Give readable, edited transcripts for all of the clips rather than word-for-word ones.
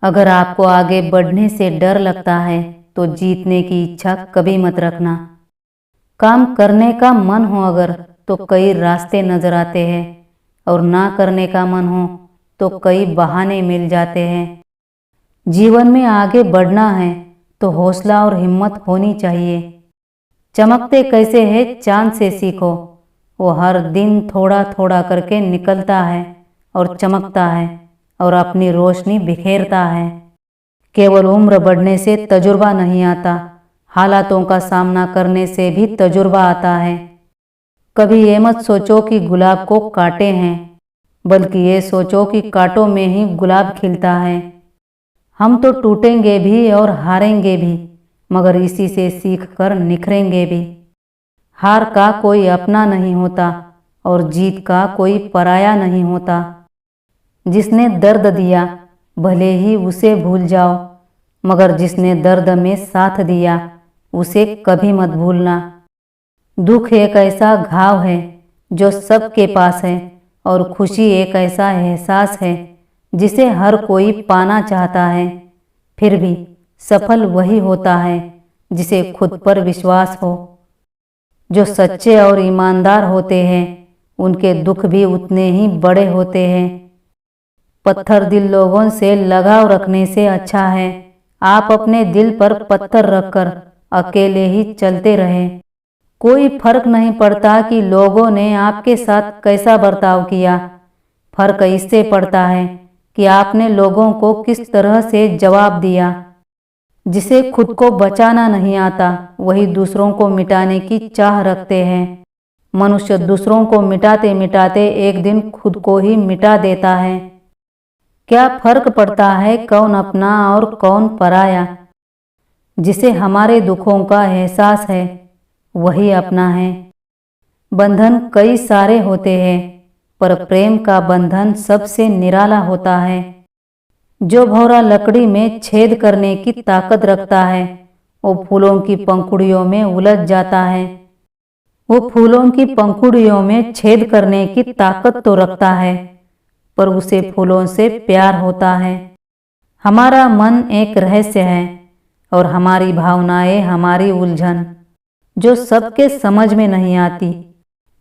अगर आपको आगे बढ़ने से डर लगता है तो जीतने की इच्छा कभी मत रखना। काम करने का मन हो अगर तो कई रास्ते नजर आते हैं, और ना करने का मन हो तो कई बहाने मिल जाते हैं। जीवन में आगे बढ़ना है तो हौसला और हिम्मत होनी चाहिए। चमकते कैसे है चांद से सीखो, वो हर दिन थोड़ा थोड़ा करके निकलता है और चमकता है और अपनी रोशनी बिखेरता है। केवल उम्र बढ़ने से तजुर्बा नहीं आता, हालातों का सामना करने से भी तजुर्बा आता है। कभी ये मत सोचो कि गुलाब को कांटे हैं, बल्कि ये सोचो कि कांटों में ही गुलाब खिलता है। हम तो टूटेंगे भी और हारेंगे भी, मगर इसी से सीख कर निखरेंगे भी। हार का कोई अपना नहीं होता और जीत का कोई पराया नहीं होता। जिसने दर्द दिया भले ही उसे भूल जाओ, मगर जिसने दर्द में साथ दिया उसे कभी मत भूलना। दुख एक ऐसा घाव है जो सबके पास है, और खुशी एक ऐसा एहसास है जिसे हर कोई पाना चाहता है। फिर भी सफल वही होता है जिसे खुद पर विश्वास हो। जो सच्चे और ईमानदार होते हैं उनके दुख भी उतने ही बड़े होते हैं। पत्थर दिल लोगों से लगाव रखने से अच्छा है आप अपने दिल पर पत्थर रखकर अकेले ही चलते रहें। कोई फर्क नहीं पड़ता कि लोगों ने आपके साथ कैसा बर्ताव किया, फर्क इससे पड़ता है कि आपने लोगों को किस तरह से जवाब दिया। जिसे खुद को बचाना नहीं आता वही दूसरों को मिटाने की चाह रखते हैं। मनुष्य दूसरों को मिटाते मिटाते एक दिन खुद को ही मिटा देता है। क्या फर्क पड़ता है कौन अपना और कौन पराया। जिसे हमारे दुखों का एहसास है वही अपना है। बंधन कई सारे होते हैं, पर प्रेम का बंधन सबसे निराला होता है। जो भौरा लकड़ी में छेद करने की ताकत रखता है वो फूलों की पंखुड़ियों में उलझ जाता है। वो फूलों की पंखुड़ियों में छेद करने की ताकत तो रखता है, पर उसे फूलों से प्यार होता है। हमारा मन एक रहस्य है और हमारी भावनाएं हमारी उलझन, जो सबके समझ में नहीं आती।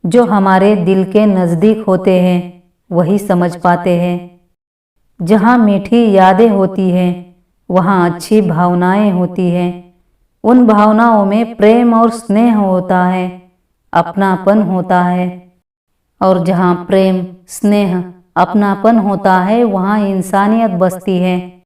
जो हमारे दिल के नज़दीक होते हैं वही समझ पाते हैं। जहाँ मीठी यादें होती हैं वहाँ अच्छी भावनाएं होती हैं। उन भावनाओं में प्रेम और स्नेह होता है, अपनापन होता है। और जहाँ प्रेम, स्नेह, अपनापन होता है वहाँ इंसानियत बसती है।